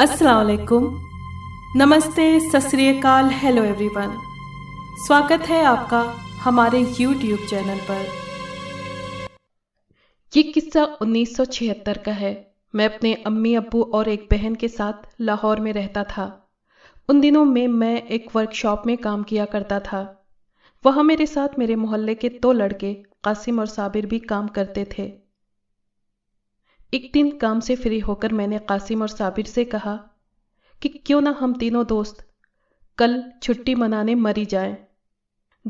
अस्सलाम वालेकुम, नमस्ते, सत श्री अकाल, हेलो एवरीवन। स्वागत है आपका हमारे YouTube चैनल पर। ये किस्सा 1976 का है। मैं अपने अम्मी अब्बू और एक बहन के साथ लाहौर में रहता था। उन दिनों में मैं एक वर्कशॉप में काम किया करता था। वहाँ मेरे साथ मेरे मोहल्ले के 2 लड़के कासिम और साबिर भी काम करते थे। एक दिन काम से फ्री होकर मैंने कासिम और साबिर से कहा कि क्यों ना हम तीनों दोस्त कल छुट्टी मनाने मरी जाएं।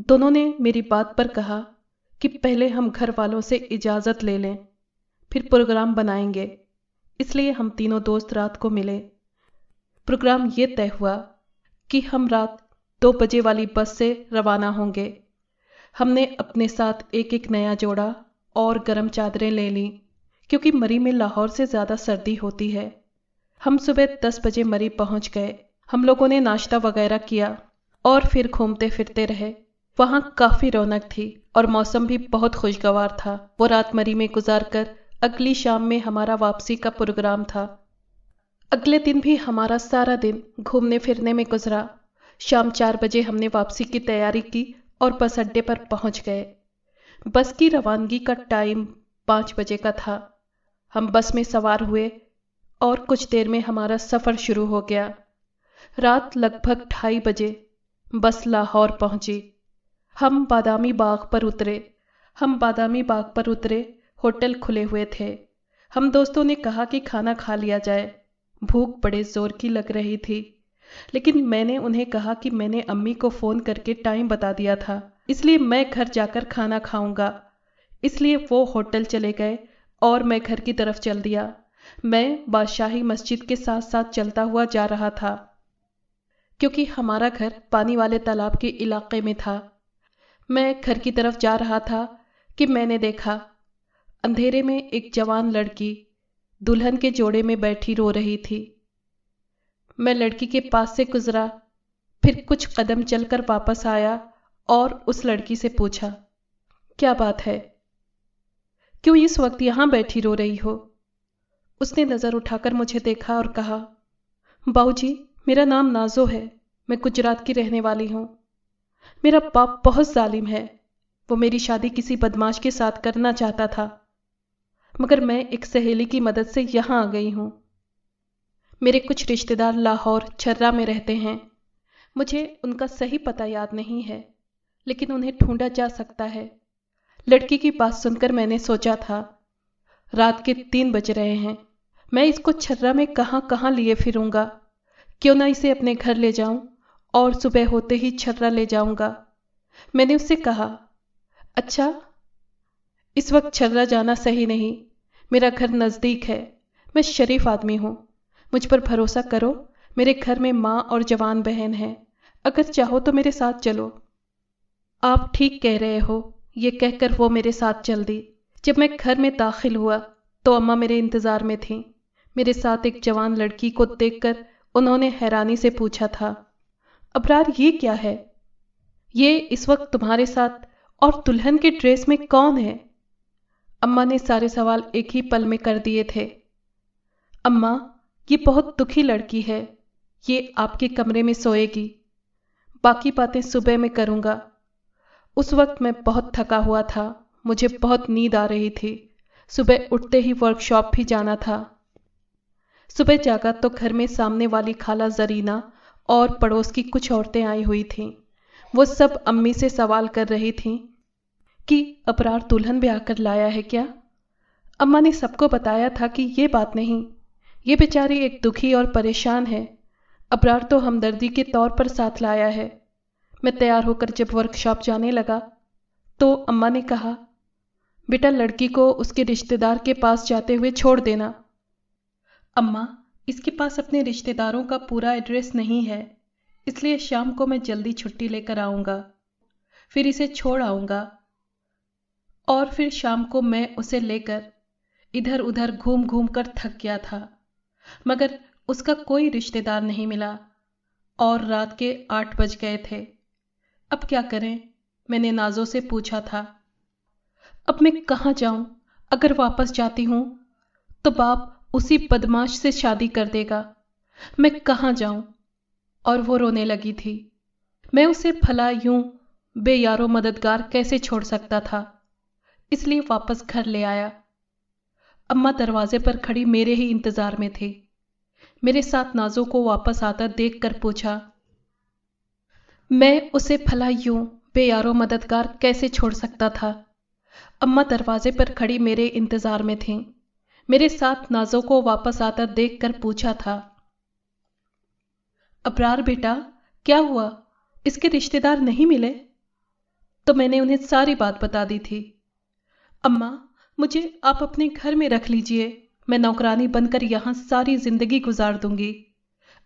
दोनों ने मेरी बात पर कहा कि पहले हम घर वालों से इजाज़त ले लें, फिर प्रोग्राम बनाएंगे। इसलिए हम तीनों दोस्त रात को मिले। प्रोग्राम ये तय हुआ कि हम रात 2 बजे वाली बस से रवाना होंगे। हमने अपने साथ एक एक नया जोड़ा और गर्म चादरें ले लीं, क्योंकि मरी में लाहौर से ज़्यादा सर्दी होती है। हम सुबह 10 बजे मरी पहुंच गए। हम लोगों ने नाश्ता वगैरह किया और फिर घूमते फिरते रहे। वहाँ काफ़ी रौनक थी और मौसम भी बहुत खुशगवार था। वो रात मरी में गुजार कर अगली शाम में हमारा वापसी का प्रोग्राम था। अगले दिन भी हमारा सारा दिन घूमने फिरने में गुजरा। शाम 4 बजे हमने वापसी की तैयारी की और बस अड्डे पर पहुंच गए। बस की रवानगी का टाइम 5 बजे का था। हम बस में सवार हुए और कुछ देर में हमारा सफ़र शुरू हो गया। रात लगभग 2:30 बजे बस लाहौर पहुंची। हम बादामी बाग पर उतरे। होटल खुले हुए थे। हम दोस्तों ने कहा कि खाना खा लिया जाए। भूख बड़े ज़ोर की लग रही थी, लेकिन मैंने उन्हें कहा कि मैंने अम्मी को फ़ोन करके टाइम बता दिया था, इसलिए मैं घर जाकर खाना खाऊंगा। इसलिए वो होटल चले गए और मैं घर की तरफ चल दिया। मैं बादशाही मस्जिद के साथ साथ चलता हुआ जा रहा था, क्योंकि हमारा घर पानी वाले तालाब के इलाके में था। मैं घर की तरफ जा रहा था कि मैंने देखा अंधेरे में एक जवान लड़की दुल्हन के जोड़े में बैठी रो रही थी। मैं लड़की के पास से गुजरा, फिर कुछ कदम चलकर वापस आया और उस लड़की से पूछा, क्या बात है, क्यों इस वक्त यहाँ बैठी रो रही हो? उसने नज़र उठाकर मुझे देखा और कहा, बाऊजी, मेरा नाम नाजो है, मैं गुजरात की रहने वाली हूँ। मेरा बाप बहुत जालिम है। वो मेरी शादी किसी बदमाश के साथ करना चाहता था, मगर मैं एक सहेली की मदद से यहाँ आ गई हूँ। मेरे कुछ रिश्तेदार लाहौर छर्रा में रहते हैं। मुझे उनका सही पता याद नहीं है, लेकिन उन्हें ढूंढा जा सकता है। लड़की की बात सुनकर मैंने सोचा था, रात के 3 बज रहे हैं, मैं इसको छर्रा में कहाँ कहाँ लिए फिरूंगा। क्यों ना इसे अपने घर ले जाऊं और सुबह होते ही छर्रा ले जाऊंगा। मैंने उससे कहा, अच्छा, इस वक्त छर्रा जाना सही नहीं, मेरा घर नज़दीक है, मैं शरीफ आदमी हूँ, मुझ पर भरोसा करो। मेरे घर में माँ और जवान बहन है, अगर चाहो तो मेरे साथ चलो। आप ठीक कह रहे हो, ये कहकर वो मेरे साथ चल दी। जब मैं घर में दाखिल हुआ तो अम्मा मेरे इंतज़ार में थीं। मेरे साथ एक जवान लड़की को देखकर उन्होंने हैरानी से पूछा था, अबरार, ये क्या है? ये इस वक्त तुम्हारे साथ और दुल्हन के ड्रेस में कौन है? अम्मा ने सारे सवाल एक ही पल में कर दिए थे। अम्मा, ये बहुत दुखी लड़की है, ये आपके कमरे में सोएगी, बाकी बातें सुबह में करूँगा। उस वक्त मैं बहुत थका हुआ था, मुझे बहुत नींद आ रही थी। सुबह उठते ही वर्कशॉप भी जाना था। सुबह जागा तो घर में सामने वाली खाला जरीना और पड़ोस की कुछ औरतें आई हुई थीं। वो सब अम्मी से सवाल कर रही थीं कि अबरार दुल्हन ब्याह कर लाया है क्या? अम्मा ने सबको बताया था कि ये बात नहीं, ये बेचारी एक दुखी और परेशान है। अबरार तो हमदर्दी के तौर पर साथ लाया है। मैं तैयार होकर जब वर्कशॉप जाने लगा तो अम्मा ने कहा, बेटा, लड़की को उसके रिश्तेदार के पास जाते हुए छोड़ देना। अम्मा, इसके पास अपने रिश्तेदारों का पूरा एड्रेस नहीं है, इसलिए शाम को मैं जल्दी छुट्टी लेकर आऊँगा, फिर इसे छोड़ आऊँगा और फिर शाम को मैं उसे लेकर इधर उधर घूम घूम कर थक गया था, मगर उसका कोई रिश्तेदार नहीं मिला और रात के 8 बज गए थे। अब क्या करें? मैंने नाजो से पूछा था। अब मैं कहाँ जाऊं? अगर वापस जाती हूँ तो बाप उसी बदमाश से शादी कर देगा। मैं कहाँ जाऊं? और वो रोने लगी थी। मैं उसे भला यूं बेयारो मददगार कैसे छोड़ सकता था, इसलिए वापस घर ले आया। अम्मा दरवाजे पर खड़ी मेरे ही इंतजार में थी। मेरे साथ नाजो को वापस आता देखकर पूछा, मैं उसे भला यूं बेयारो मददगार कैसे छोड़ सकता था? अम्मा दरवाजे पर खड़ी मेरे इंतजार में थीं। मेरे साथ नाजो को वापस आता देखकर पूछा था, अबरार बेटा, क्या हुआ? इसके रिश्तेदार नहीं मिले? तो मैंने उन्हें सारी बात बता दी थी। अम्मा, मुझे आप अपने घर में रख लीजिए। मैं नौकरानी बनकर यहां सारी जिंदगी गुजार दूंगी।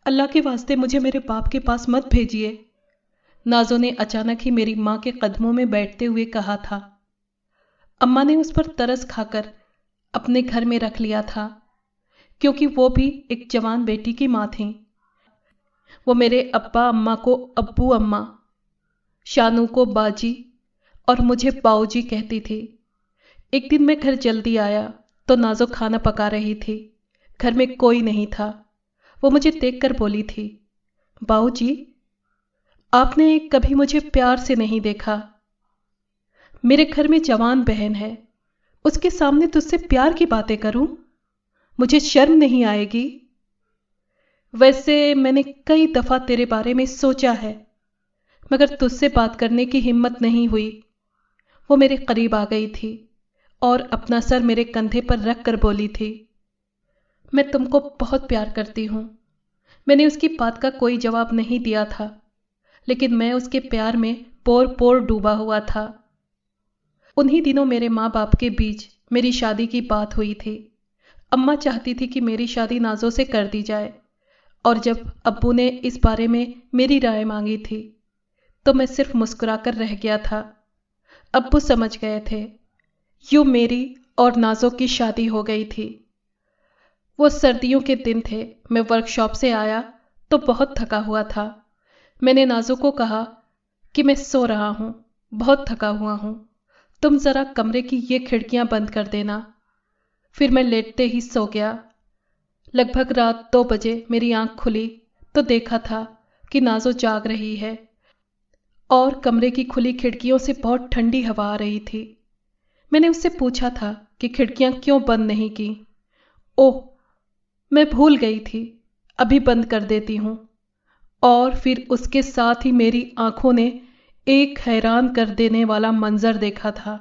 अल्लाह के वास्ते मुझे मेरे बाप के पास मत भेजिए। नाजो ने अचानक ही मेरी मां के कदमों में बैठते हुए कहा था। अम्मा ने उस पर तरस खाकर अपने घर में रख लिया था, क्योंकि वो भी एक जवान बेटी की मां थी। वो मेरे अब्बा अम्मा को अब्बू अम्मा, शानू को बाजी और मुझे बाऊजी कहती थी। एक दिन मैं घर जल्दी आया तो नाजो खाना पका रही थी। घर में कोई नहीं था। वो मुझे देखकर बोली थी, बाऊजी, आपने कभी मुझे प्यार से नहीं देखा। मेरे घर में जवान बहन है, उसके सामने तुझसे प्यार की बातें करूं? मुझे शर्म नहीं आएगी? वैसे मैंने कई दफा तेरे बारे में सोचा है, मगर तुझसे बात करने की हिम्मत नहीं हुई। वो मेरे करीब आ गई थी और अपना सर मेरे कंधे पर रख कर बोली थी, मैं तुमको बहुत प्यार करती हूं। मैंने उसकी बात का कोई जवाब नहीं दिया था, लेकिन मैं उसके प्यार में पोर पोर डूबा हुआ था। उन्हीं दिनों मेरे माँ बाप के बीच मेरी शादी की बात हुई थी। अम्मा चाहती थी कि मेरी शादी नाजो से कर दी जाए, और जब अब्बू ने इस बारे में मेरी राय मांगी थी तो मैं सिर्फ मुस्कुराकर रह गया था। अब्बू समझ गए थे। यूं मेरी और नाजो की शादी हो गई थी। वो सर्दियों के दिन थे। मैं वर्कशॉप से आया तो बहुत थका हुआ था। मैंने नाजो को कहा कि मैं सो रहा हूं, बहुत थका हुआ हूं, तुम जरा कमरे की ये खिड़कियां बंद कर देना। फिर मैं लेटते ही सो गया। लगभग रात 2 बजे मेरी आंख खुली तो देखा था कि नाजो जाग रही है और कमरे की खुली खिड़कियों से बहुत ठंडी हवा आ रही थी। मैंने उससे पूछा था कि खिड़कियां क्यों बंद नहीं की। ओह, मैं भूल गई थी, अभी बंद कर देती हूं। और फिर उसके साथ ही मेरी आंखों ने एक हैरान कर देने वाला मंजर देखा था।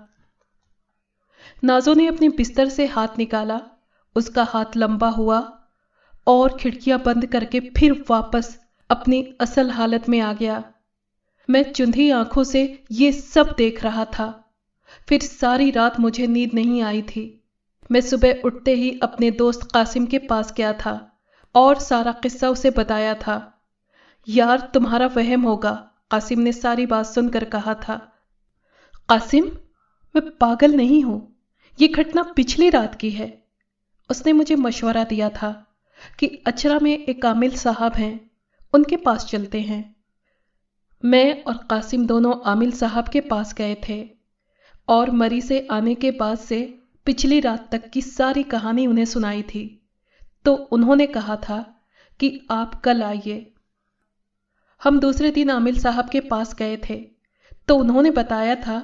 नाजो ने अपने बिस्तर से हाथ निकाला। उसका हाथ लंबा हुआ और खिड़कियां बंद करके फिर वापस अपनी असल हालत में आ गया। मैं चुंधी आंखों से ये सब देख रहा था। फिर सारी रात मुझे नींद नहीं आई थी। मैं सुबह उठते ही अपने दोस्त कासिम के पास गया था और सारा किस्सा उसे बताया था। यार, तुम्हारा वहम होगा, कासिम ने सारी बात सुनकर कहा था। कासिम, मैं पागल नहीं हूं, ये घटना पिछली रात की है। उसने मुझे मशवरा दिया था कि अचरा में एक आमिल साहब हैं, उनके पास चलते हैं। मैं और कासिम दोनों आमिल साहब के पास गए थे और मरी से आने के बाद से पिछली रात तक की सारी कहानी उन्हें सुनाई थी। तो उन्होंने कहा था कि आप कल आइए। हम दूसरे दिन आमिल साहब के पास गए थे तो उन्होंने बताया था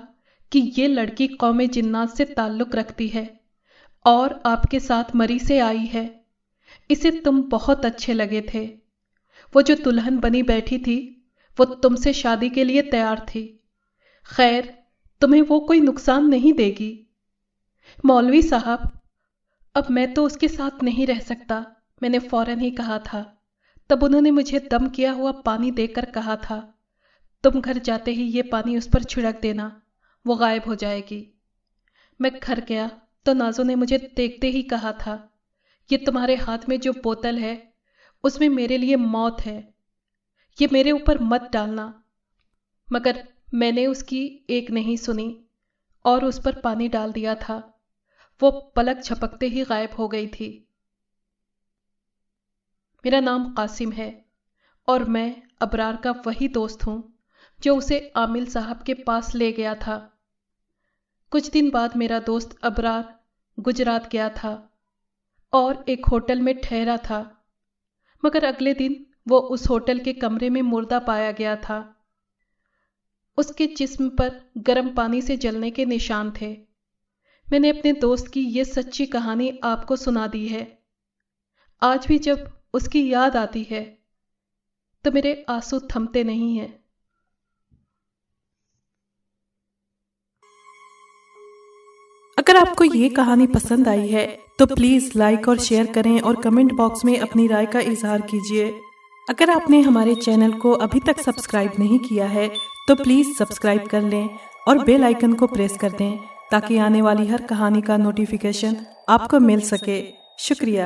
कि ये लड़की कौमे जिन्नात से ताल्लुक रखती है और आपके साथ मरी से आई है। इसे तुम बहुत अच्छे लगे थे। वो जो दुल्हन बनी बैठी थी वो तुमसे शादी के लिए तैयार थी। खैर, तुम्हें वो कोई नुकसान नहीं देगी। मौलवी साहब, अब मैं तो उसके साथ नहीं रह सकता, मैंने फौरन ही कहा था। तब उन्होंने मुझे दम किया हुआ पानी देकर कहा था, तुम घर जाते ही ये पानी उस पर छिड़क देना, वो गायब हो जाएगी। मैं घर गया तो नाजो ने मुझे देखते ही कहा था, ये तुम्हारे हाथ में जो बोतल है उसमें मेरे लिए मौत है, ये मेरे ऊपर मत डालना। मगर मैंने उसकी एक नहीं सुनी और उस पर पानी डाल दिया था। वो पलक झपकते ही गायब हो गई थी। मेरा नाम कासिम है और मैं अबरार का वही दोस्त हूं जो उसे आमिल साहब के पास ले गया था। कुछ दिन बाद मेरा दोस्त अबरार गुजरात गया था और एक होटल में ठहरा था। مگر اگلے دن وہ اس ہوٹل کے کمرے میں مردہ پایا گیا تھا۔ اس کے جسم پر گرم پانی سے جلنے کے نشان تھے۔ میں نے اپنے دوست کی یہ سچی کہانی آپ کو سنا دی ہے۔ آج بھی جب اس کی یاد آتی ہے تو میرے آنسو تھمتے نہیں ہیں۔ اگر آپ کو یہ کہانی پسند آئی ہے تو پلیز لائک اور شیئر کریں اور کمنٹ باکس میں اپنی رائے کا اظہار کیجیے۔ اگر آپ نے ہمارے چینل کو ابھی تک سبسکرائب نہیں کیا ہے تو پلیز سبسکرائب کر لیں اور بیل آئیکن کو پریس کر دیں تاکہ آنے والی ہر کہانی کا نوٹیفیکیشن آپ کو مل سکے۔ شکریہ۔